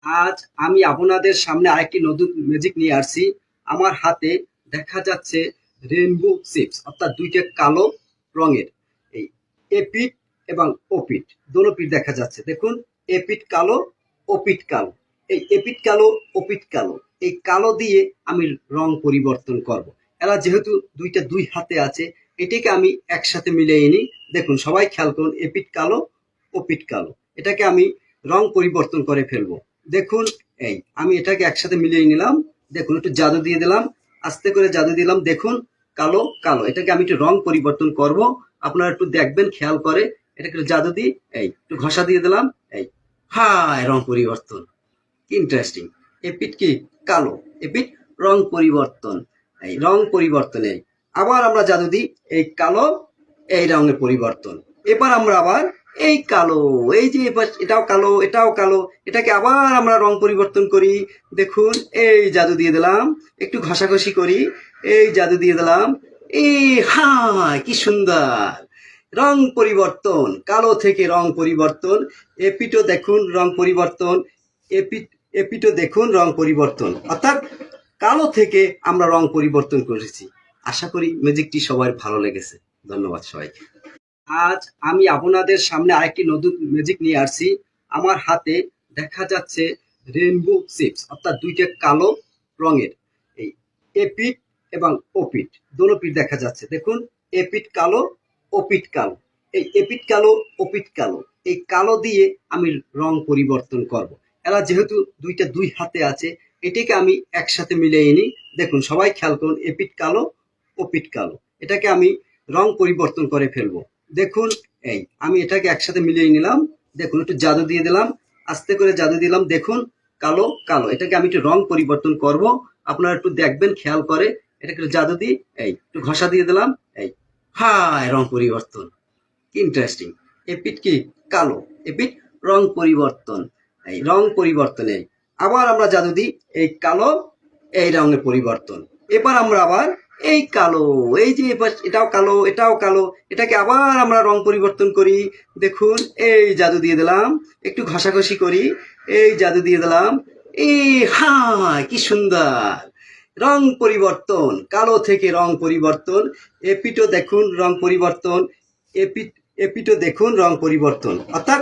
আজ আমি আপনাদের সামনে আরেকটি নতুন ম্যাজিক নিয়ে আসছি। আমার হাতে দেখা যাচ্ছে রেইনবো চিপস, অর্থাৎ দুইটা কালো রঙের। এই এপিট এবং ওপিট, দোনো পিঠ দেখা যাচ্ছে। দেখুন, এপিট কালো, ওপিট কালো। এই এপিট কালো, ওপিট কালো, এই কালো দিয়ে আমি রং পরিবর্তন করব। এরা যেহেতু দুইটা দুই হাতে আছে, এটাকে আমি একসাথে মিলিয়ে নিই। দেখুন, সবাই খেয়াল করুন, এপিট কালো, ওপিট কালো। এটাকে আমি রং পরিবর্তন করে ফেলবো। দেখুন, এই আমি এটাকে একসাথে মিলিয়ে নিলাম। দেখুন, একটু জাদু দিয়ে দিলাম, আস্তে করে জাদু দিলাম। দেখুন, কালো কালো, এটাকে আমি একটু রং পরিবর্তন করব। আপনারা একটু দেখবেন, খেয়াল করে। এটাকে একটু জাদু দিই, এই একটু ঘষা দিয়ে দিলাম। এই হায়, রং পরিবর্তন। কি ইন্টারেস্টিং! এপিট কি কালো, এপিট রং পরিবর্তন। এই রং পরিবর্তনে আবার আমরা জাদু দিই, এই কালো, এই রঙের পরিবর্তন। এবার আমরা আবার এই কালো, এই যে এবার এটাও কালো, এটাও কালো, এটাকে আবার আমরা রং পরিবর্তন করি। দেখুন, এই জাদু দিয়ে দিলাম, একটু ঘষাঘষি করি, এই জাদু দিয়ে দিলাম। এই হায়, কি সুন্দর রং পরিবর্তন! কালো থেকে রং পরিবর্তন। এপিটও দেখুন রং পরিবর্তন, এপিট এপিটও দেখুন রং পরিবর্তন। অর্থাৎ কালো থেকে আমরা রং পরিবর্তন করেছি। আশা করি ম্যাজিকটি সবার ভালো লেগেছে। ধন্যবাদ সবাইকে। আজ আমি আপনাদের সামনে আরেকটি নতুন ম্যাজিক নিয়ে আসছি। আমার হাতে দেখা যাচ্ছে রেইনবো চিপস, অর্থাৎ দুইটা কালো রঙের। এই এপিট এবং ওপিট, দোনো পিঠ দেখা যাচ্ছে। দেখুন, এপিট কালো, ওপিট কালো। এই এপিট কালো, ওপিট কালো, এই কালো দিয়ে আমি রং পরিবর্তন করব। এরা যেহেতু দুইটা দুই হাতে আছে, এটাকে আমি একসাথে মিলিয়ে নিই। দেখুন, সবাই খেয়াল করুন, এপিট কালো, ওপিট কালো। এটাকে আমি রং পরিবর্তন করে ফেলবো। দেখুন, এই আমি এটাকে একসাথে মিলিয়ে নিলাম। দেখুন, একটু জাদু দিয়ে দিলাম, আস্তে করে জাদু দিলাম। দেখুন, কালো কালো, এটাকে আমি একটু রং পরিবর্তন করব। আপনারা একটু দেখবেন, খেয়াল করে। এটাকে একটু জাদু দিই, এই একটু ঘষা দিয়ে দিলাম। এই হায়, রং পরিবর্তন। কি ইন্টারেস্টিং! এপিট কি কালো, এপিট রং পরিবর্তন। এই রং পরিবর্তনে আবার আমরা জাদু দিই, এই কালো, এই রঙের পরিবর্তন। এবার আমরা আবার এই কালো, এই যে এবার এটাও কালো, এটাও কালো, এটাকে আবার আমরা রং পরিবর্তন করি। দেখুন, এই জাদু দিয়ে দিলাম, একটু ঘষাঘষি করি, এই জাদু দিয়ে দিলাম। এই হায়, কি সুন্দর রং পরিবর্তন! কালো থেকে রং পরিবর্তন। এপিটও দেখুন রং পরিবর্তন, এপিট এপিটও দেখুন রং পরিবর্তন। অর্থাৎ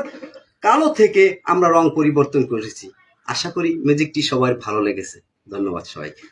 কালো থেকে আমরা রং পরিবর্তন করেছি। আশা করি ম্যাজিকটি সবার ভালো লেগেছে। ধন্যবাদ সবাইকে।